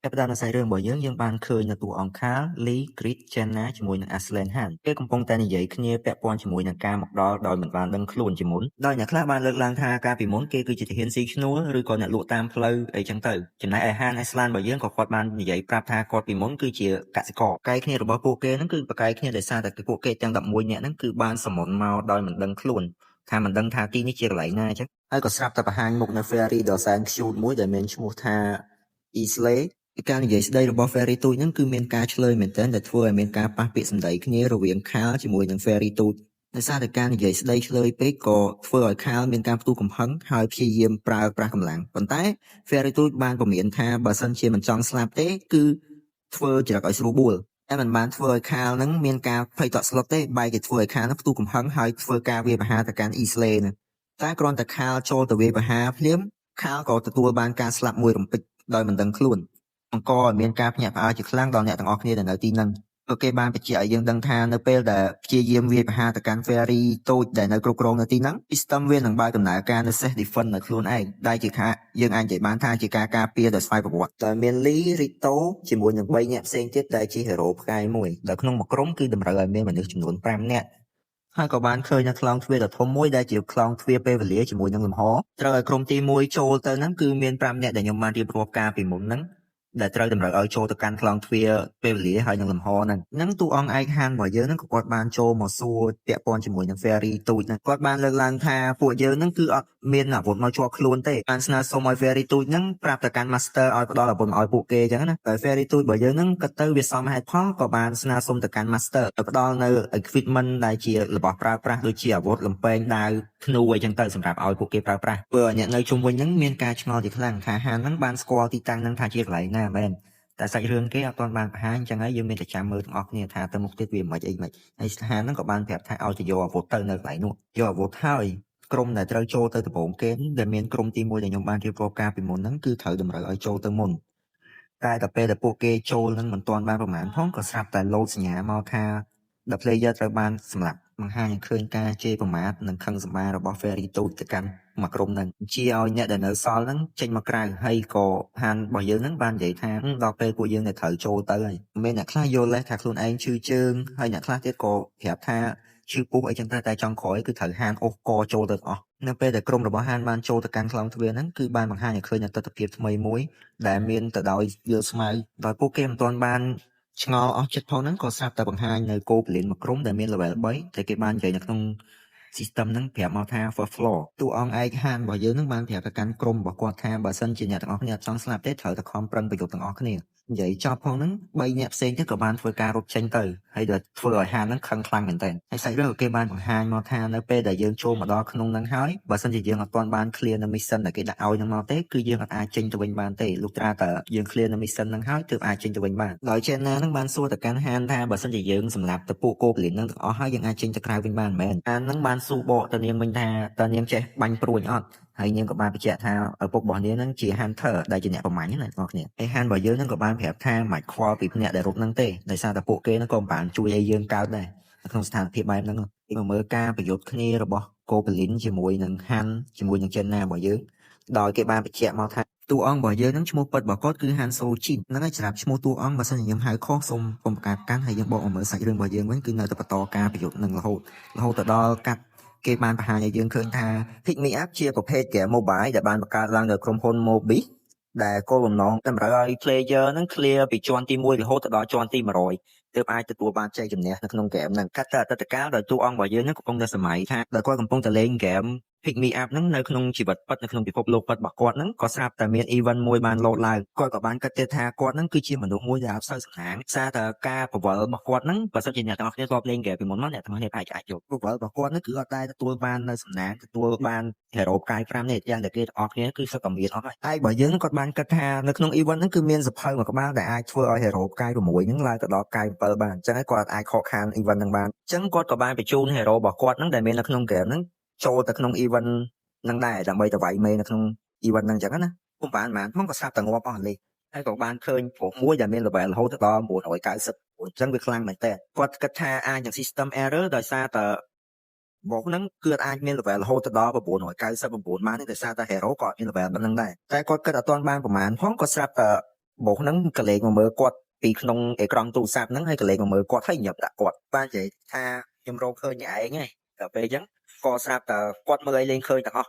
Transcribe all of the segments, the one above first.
ចាប់ផ្ដើមនៅសាច់រឿងរបស់យើងបានឃើញនៅតួអង្គ Carl, Lee, Grit, Jenna ជាមួយនឹង Aslan Han គេកំពុងតែនិយាយគ្នាពាក់ព័ន្ធជាមួយនឹងការមកដល់ដោយមិនបានដឹងខ្លួនជាមុនដោយអ្នកខ្លះបានលើកឡើងថាកាលពីមុនគេគឺជាទាហានស៊ីឈ្នួលឬក៏អ្នកលក់តាមផ្លូវអីចឹងទៅចំណែកឯ Han Aslan របស់យើងក៏គាត់បាននិយាយប្រាប់ថាគាត់ពីមុនគឺជាកសិករកាយគ្នារបស់ពួកគេហ្នឹងគឺប្រកែកគ្នាដោយសារតែពួកគេទាំង11នាក់ហ្នឹងគឺបានសមុនមកដោយមិនដឹងខ្លួនថាមិនដឹងថាទីនេះជាកន្លែងណាចឹងហើយក៏ស្រាប់តែបង្ហាញមុខនៅ Fairy ដ៏សែន cute មួយដែលមានឈ្មោះថា Islay ការនិយាយស្ដីរបស់ Fairy ទូចហ្នឹងគឺមានការឆ្លើយមែនទែនដែលធ្វើឲ្យមានការប៉ះពាក្យសម្ដីគ្នារវាង Carl ជាមួយនឹង Fairy ទូចដោយសារតែការនិយាយស្ដីឆ្លើយពេកក៏ធ្វើឲ្យ Carl មានការផ្ទុះកំហឹងហើយព្យាយាមប្រើប្រាស់កម្លាំងប៉ុន្តែ Fairy ទូចបានពមៀនថាបើសិនជាមិនចង់ស្លាប់ទេគឺធ្វើចរិតឲ្យស្រួលបួលតែមិនបានធ្វើឲ្យ Carl ហ្នឹងមានការភ័យតក់ស្លុតទេបែរជាធ្វើឲ្យ Carl ហ្នឹងផ្ទុះកំហឹងហើយធ្វើការវាយប្រហារទៅកាន់ Islay ហ្នឹងតែគ្រាន់តែ Carl ចូលទៅវាយប្រហារភ្លាម Carl ក៏ទទួលបានការស្លាប់មួយរំពេចដោយមិនដឹងខ្លួនបង្កឲ្យមានការភ្ញាក់ផ្អើលជាខ្លាំងដល់អ្នកទាំងអស់គ្នាដែលនៅទីហ្នឹងពួកគេបានបញ្ជាក់ឲ្យយើងដឹងថានៅពេលដែលព្យាយាមវាយប្រហារទៅកាន់ Fairy តូចដែលនៅគ្រប់គ្រងនៅទីហ្នឹង System វានឹងបើកដំណើរការនៅ Self Defense នៅខ្លួនឯងដែលជាថាយើងអាចនិយាយបានថាជាការការពារដោយស្វ័យប្រវត្តិតែមាន Lee, Rito ជាមួយនឹង3អ្នកផ្សេងទៀតដែលជា hero ផ្កាយមួយដែលក្នុងមួយក្រុមគឺតម្រូវឲ្យមានមនុស្សចំនួន5នាក់ហើយក៏បានឃើញនៅខ្លោងទ្វារដ៏ធំមួយដែលជាខ្លោងទ្វារពេលវេលាជាមួយនឹងលំហត្រូវឲ្យក្រុមទី1ចូលទៅហ្នឹងគឺមាន5នាក់ដែលខ្ញុំបានរៀបរាប់ការពីមុនហ្នឹងដែលត្រូវតម្រូវឲ្យចូលទៅកាន់ខ្លោងទ្វារពេលវេលាហើយនឹងលំហហ្នឹងតួអង្គឯកហានរបស់យើងហ្នឹងក៏គាត់បានចូលមកសួរពាក់ព័ន្ធជាមួយនឹង Fairy ទូចហ្នឹងគាត់បានលើកឡើងថាពួកយើងហ្នឹងគឺអត់មានអាវុធមកជាប់ខ្លួនទេបានស្នើសុំឲ្យ Fairy ទូចហ្នឹងប្រាប់ទៅកាន់ Master ឲ្យផ្ដល់អាវុធមកឲ្យពួកគេអញ្ចឹងណាតែ Fairy ទូចរបស់យើងហ្នឹងក៏ទៅវាសមហេតុផលក៏បានស្នើសុំទៅកាន់ Master ឲ្យផ្ដល់នៅ equipment ដែលជារបស់ប្រើប្រាស់ដូចជាអាវុធលំពែងដាវធ្នូអីចឹងទៅសម្រាប់ឲ្យពួកគេប្រើប្រាស់ព្រោះអ្នកនៅជុំវិញហ្នឹងមានការឆ្ងល់ជាខ្លាំងថាហានហ្នឹងបានស្គាល់ទីតាំងហ្នឹងថាជាកន្លែងណាមែនតែសាច់រឿងគេអត់ទាន់បានបង្ហាញអញ្ចឹងហើយយើងមានតែចាំមើលទាំងអស់គ្នាថាទៅមុខទៀតវាមិនអីមិនហើយស្ថានហ្នឹងក៏បានប្រាប់ថាឲ្យទៅយកអាវុធទៅនៅកន្លែងនោះយកអាវុធហើយក្រុមដែលត្រូវចូលទៅដំបូងគេដែលមានក្រុមទី1ដែលខ្ញុំបានរៀបរាប់ការពីមុនហ្នឹងគឺត្រូវតម្រូវឲ្យចូលទៅមុនតែដល់ពេលដែលពួកគេចូលហ្នឹងមិនទាន់បានប្រមាណផងក៏ស្រាប់តែលោតសញ្ញាមកថា The Player ត្រូវបានសម្លាប់បង្ហាញឃើញការជេរប្រមាថនិងខឹងសម្បាររបស់ Fairy ទូចទៅកាន់មកក្រុមហ្នឹងជាឲ្យអ្នកដែលនៅសល់ហ្នឹងចេញមកក្រៅហើយក៏ហានរបស់យើងហ្នឹងបាននិយាយថាដល់ពេលពួកយើងដែលត្រូវចូលទៅហើយមានអ្នកខ្លះយល់ថាខ្លួនឯងឈឺជើងហើយអ្នកខ្លះទៀតក៏ប្រាប់ថាឈឺពោះអីចឹងតែចង់ក្រោយគឺត្រូវហានអូសកចូលទៅទាំងអស់នៅពេលដែលក្រុមរបស់ហានបានចូលទៅកាន់ខ្លោងទ្វារហ្នឹងគឺបានបង្ហាញឲ្យឃើញទស្សនវិជ្ជាថ្មីមួយដែលមានទៅដោយយល់ស្មៅដោយពួកគេមិនទាន់បានឆ្ងល់អស់ចិត្តផងហ្នឹងក៏ស្រាប់តែបង្ហាញនៅគោលពលានមួយក្រុមដែលមាន level 3ដែលគេបាននិយាយនៅក្នុង system ហ្នឹងប្រាប់មកថា first floor តួអង្គឯកហានរបស់យើងហ្នឹងបានប្រាប់ទៅកាន់ក្រុមរបស់គាត់ថាបើសិនជាអ្នកទាំងអស់គ្នាអត់ចង់ស្លាប់ទេត្រូវតែខំប្រឹងប្រយុទ្ធទាំងអស់គ្នានិយាយចប់ផងហ្នឹង3អ្នកផ្សេងទៀតក៏បានធ្វើការរត់ចេញទៅហើយដែលធ្វើឲ្យហានហ្នឹងខឹងខ្លាំងមែនទែនហើយសាច់រឿងក៏គេបានបង្ហាញមកថានៅពេលដែលយើងចូលមកដល់ក្នុងហ្នឹងហើយបើសិនជាយើងអត់ទាន់បាន clear នៅ mission ដែលគេដាក់ឲ្យហ្នឹងមកទេគឺយើងអត់អាចចេញទៅវិញបានទេលុះត្រាតែយើង clear នៅ mission ហ្នឹងហើយទើបអាចចេញទៅវិញបានដោយ Jenna ហ្នឹងបានសួរទៅកាន់ហានថាបើសិនជាយើងសម្លាប់ទៅពួកគោពលានហ្នឹងទាំងអស់ហើយយើងអាចចេញទៅក្រៅវិញបានមែនហានហ្នឹងបានសួរបកទៅនាងវិញថាតើនាងចេះបាញ់ព្រួញអត់ហើយនាងក៏បានបញ្ជាក់ថាឪពុករបស់នាងហ្នឹងជា Hunter ដែលជាអ្នកប្រមាញ់ណាបងប្អូនហើយ Han របស់យើងហ្នឹងក៏បានប្រាប់ថាមិនខ្វល់ពីអ្នកដែលរត់ហ្នឹងទេដោយសារតែពួកគេហ្នឹងក៏មិនបានជួយឲ្យយើងកើតដែរនៅក្នុងស្ថានភាពបែបហ្នឹងគេមកមើលការប្រយុទ្ធគ្នារបស់ Goblin ជាមួយនឹង Han ជាមួយនឹង Jenna របស់យើងដោយគេបានបញ្ជាក់មកថាតួអង្គរបស់យើងហ្នឹងឈ្មោះពិតរបស់គាត់គឺ Han So-jin ហ្នឹងហើយសម្រាប់ឈ្មោះតួអង្គបើសិនជាខ្ញុំហៅខុសសូមកុំប្រកាសកាន់ហើយយើងបកមកមើលសាច់រឿងរបស់យើងវិញគឺនៅតែបន្តការប្រយុទ្ធនឹងរហូតទៅដល់កាត់គេបានបង្ហាញឲ្យយើងឃើញថា Pick Me Up ជាប្រភេទ game mobile ដែលបានបង្កើតឡើងដោយក្រុមហ៊ុន Mobis ដែលគោលបំណងតម្រូវឲ្យ player ហ្នឹង clear ពីជាន់ទី1រហូតទៅដល់ជាន់ទី100ទើបអាចទទួលបានជ័យជំនះនៅក្នុងហ្គេមហ្នឹងកាត់តែអតីតកាលដោយតួអង្គរបស់យើងហ្នឹងកំពុងតែសម័យថាដោយគាត់កំពុងតែលេងហ្គេម Pick Me Up ហ្នឹងនៅក្នុងជីវិតពិតនៅក្នុងពិភពលោកពិតរបស់គាត់ហ្នឹងក៏ស្រាប់តែមាន event មួយបានលោតឡើងគាត់ក៏បានគិតទៅថាគាត់ហ្នឹងគឺជាមនុស្សមួយដែលអត់សូវសំណាងសារតែការប្រវល់របស់គាត់ហ្នឹងបើសិនជាអ្នកទាំងអស់គ្នាធ្លាប់លេងហ្គេមពីមុនមកអ្នកទាំងអស់គ្នាអាចយកប្រវល់របស់គាត់ហ្នឹងគឺអត់ដែលទទួលបាននៅសំណាងទទួលបាន hero ផ្កាយ5នេះយ៉ាងដែលគេទាំងអស់គ្នាគឺសឹកតែមានអស់ហើយហើយបើយើងគាត់បានគិតថានៅក្នុង event ហ្នឹងគឺមានសភៅមួយក្បាលដែលអាចធ្វើឲ្យ hero ផ្កាយ6ហ្នឹងឡើងទៅដល់ផ្កាយ7បានអញ្ចឹងហើយគាត់អាចខកខាន event ហ្នឹងបានអញ្ចឹងគាត់ក៏បានបញ្ជូន hero របស់គាត់ហ្នឹងដែលមាននៅក្នុង game ហ្នឹងចូលទៅក្នុង event ហ្នឹងដែរដើម្បីទៅវាយមេនៅក្នុង event ហ្នឹងអញ្ចឹងណាពុំបានផងក៏ស្រាប់តែងាប់អស់លេហើយក៏បានឃើញព្រោះមួយដែលមាន level រហូតដល់990អញ្ចឹងវាខ្លាំងមែនតើគាត់គិតថាអាចនឹង system error ដោយសារតែមកហ្នឹងគឺអាចមាន level រហូតដល់999បានទេដោយសារតែ hero ក៏មាន level ប៉ុណ្្នឹងដែរតែគាត់គិតអត់ទាន់បានប្រមាណផងក៏ស្រាប់តែ បោះហ្នឹងកលេចមកមើលគាត់ពីក្នុងអេក្រង់ទូរស័ព្ទហ្នឹងហើយកលេចមកមើលគាត់ហើយញឹកដាក់គាត់បាននិយាយថាខ្ញុំរកឃើញអ្នកឯងហើយដល់ពេលអញ្ចឹងក៏ស្រាប់តែគាត់មើលឲ្យលេងឃើញទាំងអស់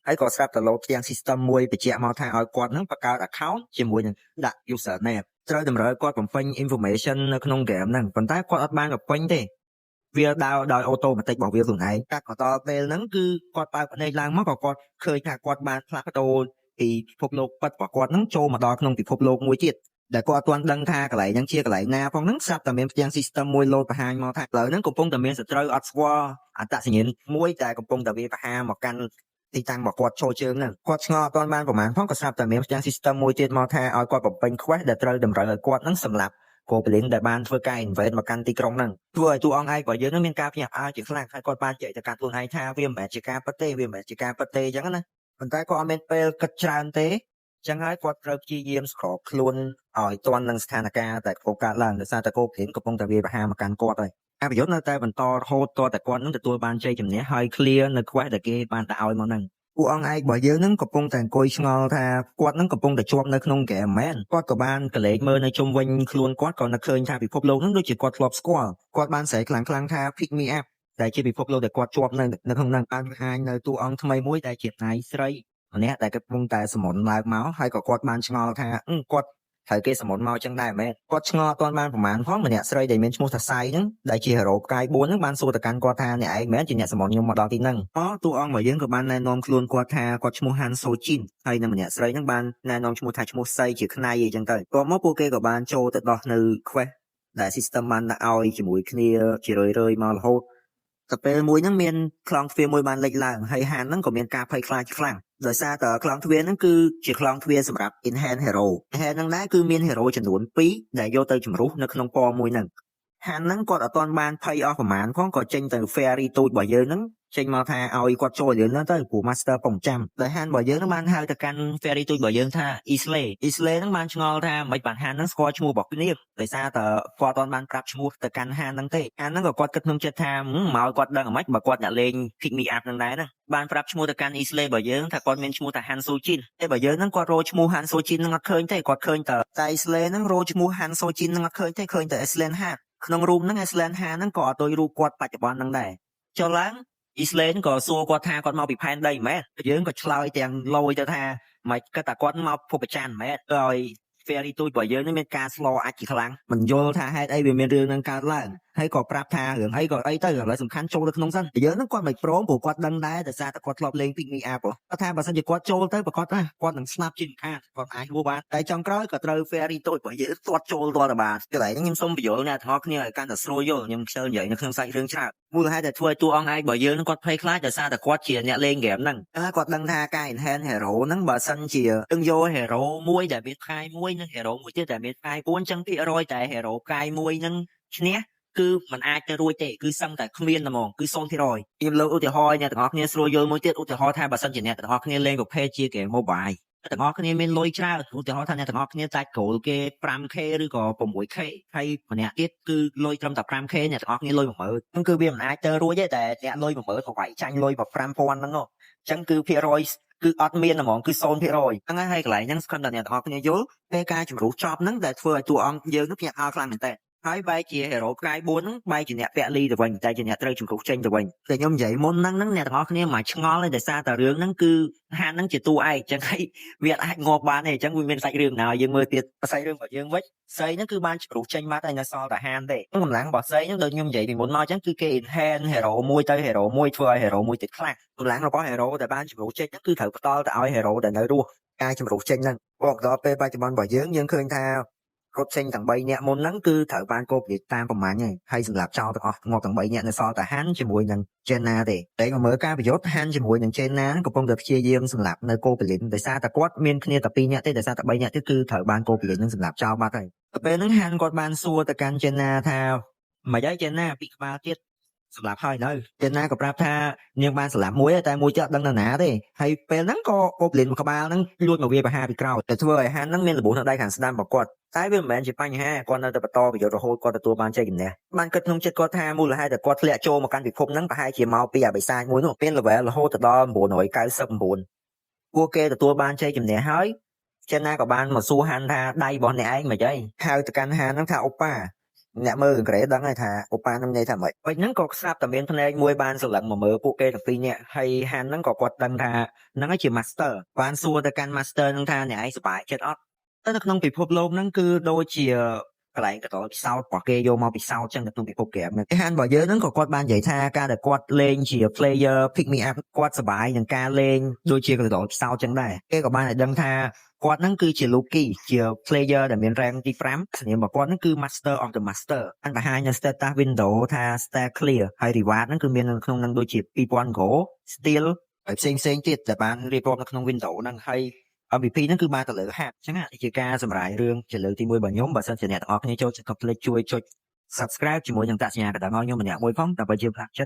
ហើយក៏ស្រាប់តែ load ទាំង system មួយបញ្ជាក់មកថាឲ្យគាត់ហ្នឹងបង្កើត account ជាមួយនឹងដាក់ username ត្រូវតម្រូវគាត់បំពេញ information នៅក្នុង game ហ្នឹងប៉ុន្តែគាត់អត់បានបំពេញទេវាដើរដោយ automatic របស់វាខ្លួនឯងកាត់មកដល់ពេលហ្នឹងគឺគាត់បើកភ្នែកឡើងមកក៏គាត់ឃើញថាគាត់បានផ្លាស់ប្ដូរពីពិភពលោកពិតរបស់គាត់ហ្នឹងចូលមកដល់ក្នុងពិភពលោកមួយទៀតដែលគាត់អត់ទាន់ដឹងថាកន្លែងហ្នឹងជាកន្លែងណាផងហ្នឹងស្រាប់តែមានផ្ទាំង system មួយ load បង្ហាញមកថាផ្លូវហ្នឹងកំពុងតែមានសត្រូវអត់ស្គាល់អត្តសញ្ញាណមួយដែលកំពុងតែវាបង្ហាញមកកាន់ទីតាំងរបស់គាត់ចូលជើងហ្នឹងគាត់ឆ្ងល់អត់ទាន់បានប្រហែលផងក៏ស្រាប់តែមានផ្ទាំង system មួយទៀតមកថាឲ្យគាត់បំពេញ quest ដែលត្រូវតម្រូវឲ្យគាត់ហ្នឹងសម្លាប់Goblin ដែលបានធ្វើការ invade មកកាន់ទីក្រុងហ្នឹងធ្វើឲ្យតួអង្គឯងរបស់យើងនឹងមានការភ្ញាក់ផ្អើលជាខ្លាំងហើយគាត់បានចែកទៅកាន់ខ្លួនឯងថាវាមិនមែនជាការពិតទេវាមិនមែនជាការពិតទេអញ្ចឹងណាប៉ុន្តែគាត់អត់មានពេលគិតច្រើនទេអញ្ចឹងហើយគាត់ត្រូវព្យាយាមស្របខ្លួនឲ្យទាន់នឹងស្ថានភាពដែលកំពុងកើតឡើងដោយសារតែ Goblin កំពុងតែវាបហាមកកាន់គាត់ហើយការប្រយុទ្ធនៅតែបន្តរហូតទាល់តែគាត់នឹងទទួលបានជ័យជំនះហើយ clear នៅ quest ដែលគេបានដាក់ឲ្យមកហ្នឹងពួកអង្គឯងរបស់យើងនឹងកំពុងតែអង្គុយឆ្ងល់ថាគាត់នឹងកំពុងតែជាប់នៅក្នុងហ្គេមមែនគាត់ក៏បានកលេចមើលនៅជុំវិញខ្លួនគាត់ក៏នឹកឃើញថាពិភពលោកនឹងដូចជាគាត់ធ្លាប់ស្គាល់គាត់បានស្រែកខ្លាំងៗថា pick me up ដែលជាពិភពលោកដែលគាត់ជាប់នៅក្នុងនឹងបានបង្ហាញនៅតួអង្គថ្មីមួយដែលជានាយស្រីម្នាក់ដែលកំពុងតែសមុនឡើងមកហើយក៏គាត់បានឆ្ងល់ថាគាត់ហើយគេសមុនមកចឹងដែរមែនគាត់ឆ្ងល់អត់ទាន់បានប្រមាណផងម្នាក់ស្រីដែលមានឈ្មោះថាសៃហ្នឹងដែលជាហេរ៉ូផ្កាយ4ហ្នឹងបានសួរទៅកាន់គាត់ថាអ្នកឯងមែនជាអ្នកសមុនខ្ញុំមកដល់ទីហ្នឹងតួអង្គរបស់យើងក៏បានណែនាំខ្លួនគាត់ថាគាត់ឈ្មោះហាន់សូជីនហើយនៅម្នាក់ស្រីហ្នឹងបានណែនាំឈ្មោះថាឈ្មោះសៃជាខ្នៃអីចឹងទៅតោះមកពួកគេក៏បានចូលទៅដោះនៅ quest ដែល system បានដាក់ឲ្យជាមួយគ្នាជារឿយៗមករហូតតែពេលមួយហ្នឹងមានខ្លងទ្វារមួយបានលេចឡើងហើយហានហ្នឹងក៏មានការភ័យខ្លាចខ្លាំងដោយសារតែខ្លងទ្វារហ្នឹងគឺជាខ្លងទ្វារសម្រាប់ enhance hero enhance ហ្នឹងដែរគឺមាន hero ចំនួន2ដែលយកទៅជំរុះនៅក្នុងពណ៌មួយហ្នឹងហានហ្នឹងគាត់អត់ទាន់បានភ័យអស់ប្រមាណផងក៏ចេញទៅ fairy ទូចរបស់យើងហ្នឹងចេញមកថាឲ្យគាត់ចូលរឿងហ្នឹងទៅព្រោះ master ពុំចាំដែលហានរបស់យើងហ្នឹងបានហៅទៅកាន់ fairy ទូចរបស់យើងថា Islay ហ្នឹងបានឆ្ងល់ថាមិនបានហានហ្នឹងស្គាល់ឈ្មោះរបស់គ្នាដោយសារតែគាត់អត់បានប្រាប់ឈ្មោះទៅកាន់ហានហ្នឹងទេហានហ្នឹងក៏គាត់គិតក្នុងចិត្តថាមកគាត់ដឹងមិនបើគាត់អ្នកលេង pick me up ហ្នឹងដែរណាបានប្រាប់ឈ្មោះទៅកាន់ Islay របស់យើងថាគាត់មានឈ្មោះថា Han Sojin តែបើយើងហ្នឹងគាត់រកឈ្មោះ Han Sojin ហ្នឹងអត់ឃើញទេគាត់ឃើញតែ Islay ហ្នឹងរកឈ្មោះ Han Sojin ហ្នឹងអត់ឃើញទេឃើញតែ Island Hanក្នុងរូបហ្នឹង Island Han ហ្នឹងក៏អត់ដូចរូបគាត់បច្ចុប្បន្នហ្នឹងដែរចុះឡើង Island ក៏សួរគាត់ថាគាត់មកពីផែនដីមែនយើងក៏ឆ្លើយទាំងលយទៅថាមិនគាត់តែគាត់មកភពប្រច័នមែនហើយ fairy ទូចរបស់យើងនេះមានការស្លោអាចជាខ្លាំងមិនយល់ថាហេតុអីវាមានរឿងហ្នឹងកើតឡើងហើយក៏ប្រាប់ថារឿងអីក៏អីទៅឥឡូវសំខាន់ចូលទៅក្នុងសិនយើងហ្នឹងគាត់មិនព្រមព្រោះគាត់ដឹងដែរតែសារតែគាត់ធ្លាប់លេង pick me up គាត់ថាបើសិនជាគាត់ចូលទៅប្រកាសថាគាត់នឹងស្លាប់ជាខាតគាត់អាចហួសបានតែចុងក្រោយក៏ត្រូវ fairy ទូចរបស់យើងទាត់ចូលទាល់តែបានកន្លែងហ្នឹងខ្ញុំសូមបញ្យល់អ្នកទាំងអស់គ្នាឲ្យកាន់តែស្រួលយល់ខ្ញុំខ្ជិលនិយាយនៅក្នុងសាច់រឿងច្រើនមូលហេតុដែលធ្វើឲ្យតួអង្គឯងរបស់យើងហ្នឹងគាត់ភ័យខ្លាចដោយសារតែគាត់ជាអ្នកលេងហ្គេមហ្នឹងគាត់ដឹងថាការ enhance hero ហ្នឹងបើសិនជានឹងយក hero មួយដែលមានផ្កាយមួយនិង hero មួយទៀតដែលមានផ្កាយ4ចឹងភាគរយតែ hero ផ្កាយមួយហ្នឹងឈ្នះគឺมันអាចទៅរួចទេគឺសឹងតែគ្មានតែហ្មងគឺ0%ខ្ញុំលើកឧទាហរណ៍អ្នកទាំងអស់គ្នាស្រួលយល់មួយទៀតឧទាហរណ៍ថាបើសិនជាអ្នកទាំងអស់គ្នាលេងប្រភេទជា game mobile ទាំងអស់គ្នាមានលុយច្រើនឧទាហរណ៍ថាអ្នកទាំងអស់គ្នាដាច់ goal គេ 5k ឬក៏ 6k ហើយម្នាក់ទៀតគឺលុយត្រឹមតែ 5k អ្នកទាំងអស់គ្នាលុយ 10000 ហ្នឹងគឺវាមិនអាចទៅរួចទេតែអ្នកលុយ 10000 ក៏វាយចាញ់លុយ5000ហ្នឹងអញ្ចឹងគឺភាគរយគឺអត់មានហ្មងគឺ0%ហ្នឹងហើយកន្លែងហ្នឹងស្គមតែអ្នកទាំងអស់គ្នាយល់ពេលការជំរុះចប់ហ្នឹងដែលធ្វើឲ្យតួអង្គយើងនឹងភ្ញាក់ផ្អើលខ្លាំងមែនតើហើយបែរជា hero ផ្កាយ4ហ្នឹងបែរជាអ្នកពាក់លីទៅវិញតែជាអ្នកត្រូវជំរុះចេញទៅវិញតែខ្ញុំនិយាយមុនហ្នឹងអ្នកទាំងអស់គ្នាមិនឆ្ងល់ទេដោយសារតែរឿងហ្នឹងគឺហានហ្នឹងជាតួឯកអញ្ចឹងហើយវាអាចងាប់បានទេអញ្ចឹងវាមានសាច់រឿងណាយើងមើលទៀតសាច់រឿងរបស់យើងវិញស្រីហ្នឹងគឺបានជំរុះចេញមកតែនៅសល់តែហានទេកម្លាំងរបស់ស្រីហ្នឹងដូចខ្ញុំនិយាយពីមុនមកអញ្ចឹងគឺគេ enhance hero មួយទៅ hero មួយធ្វើឲ្យ hero មួយទៀតខ្លាំងកម្លាំងរបស់ hero ដែលបានជំរុះចេញហ្នឹងគឺត្រូវផ្ដល់ទៅឲ្យ hero ដែលនៅរស់ការជំរុះចេញហ្នឹងដល់ពេលបច្ចុប្បន្នរបស់យើងឃើញថារត់ចេញទាំង3នាក់មុនហ្នឹងគឺត្រូវបានកោបនិយាយតាមប្រមាញ់ហើយសម្រាប់ចោលទាំងអស់ងាប់ទាំង3នាក់នៅសល់តែហាន់ជាមួយនឹង Jenna ទេតែមកមើលការប្រយុទ្ធហាន់ជាមួយនឹង Jenna កំពុងតែព្យាយាមសម្រាប់នៅកូបលិនដោយសារតែគាត់មានគ្នាតែ2នាក់ទេដោយសារតែ3នាក់ទៀតគឺត្រូវបានកូបលិននឹងសម្រាប់ចោលបាត់ហើយពេលហ្នឹងហាន់គាត់បានសួរទៅកាន់ Jenna ថាមិនហើយ Jenna ពីក្បាលទៀតសម្រាប់ហើយនៅ Jenna ក៏ប្រាប់ថានាងបានសម្រាប់មួយតែមួយទៀតអត់ដឹងទៅណាទេហើយពេលហ្នឹងក៏កូបលិនមួយក្បាលហ្នឹងលួចមកវាបហាពីក្រោយតែធ្វើឲ្យហាន់ហ្នឹងមានរបួសនៅដៃខាងស្ដាំរបស់គាត់តែវាមិនមែនជាបញ្ហាគាត់នៅតែបន្តប្រយុទ្ធរហូតគាត់ទទួលបានជ័យជំនះបានគិតក្នុងចិត្តគាត់ថាមូលហេតុដែលគាត់ធ្លាក់ចូលមកកាន់ពិភពហ្នឹងប្រហែលជាមកពីអបិសាចមួយនោះមាន level រហូតដល់999ពួកគេទទួលបានជ័យជំនះហើយ ចេនណាក៏បានមកសួរហានថាដៃរបស់អ្នកឯងមិនអីហៅទៅកាន់ហានហ្នឹងថាអូប៉ាអ្នកមើលក្រេដឹងហើយថាអូប៉ានឹងនិយាយថាម៉េចពេលហ្នឹងក៏ស្រាប់តែមានភ្នែកមួយបានសន្លឹងមកមើលពួកគេទាំងពីរនាក់ហើយហានហ្នឹងក៏គាត់ដឹងថាហ្នឹងហើយជា master បានសួរទៅកាន់ master ហ្នឹងថាអ្នកឯងសប្បាយចិត្តអត់ទៅនៅក្នុងពិភពលោកហ្នឹងគឺដូចជាកន្លែងកតលពិសោធន៍របស់គេយកមកពិសោធន៍ចឹងនៅក្នុងពិភព game ហ្នឹងហានរបស់យើងហ្នឹងក៏គាត់បាននិយាយថាការដែលគាត់លេងជា player pick me up គាត់សប្បាយនឹងការលេងដូចជាកតលពិសោធន៍ចឹងដែរគេក៏បានឲ្យដឹងថាគាត់ហ្នឹងគឺជា Lucky ជា player ដែលមាន rank ទី5សញ្ញារបស់គាត់ហ្នឹងគឺ Master of the Master បានបង្ហាញនៅ status window ថា star clear ហើយ reward ហ្នឹងគឺមាននៅក្នុងហ្នឹងដូចជា 2000 gold steel ហើយផ្សេងទៀតដែលបានរៀបរាប់នៅក្នុង window ហ្នឹងហើយ MVP ហ្នឹងគឺបានទៅលើហាត់អញ្ចឹងអានេះជាការសម្រាយរឿងជាលើកទី1របស់ខ្ញុំបើសិនជាអ្នកទាំងអស់គ្នាចូលចិត្តកុំភ្លេចជួយចុច subscribe ជាមួយនឹងតាក់សញ្ញាកណ្ដឹងឲ្យខ្ញុំម្នាក់មួយផងដើម្បីជាផ្លាកចិត្ត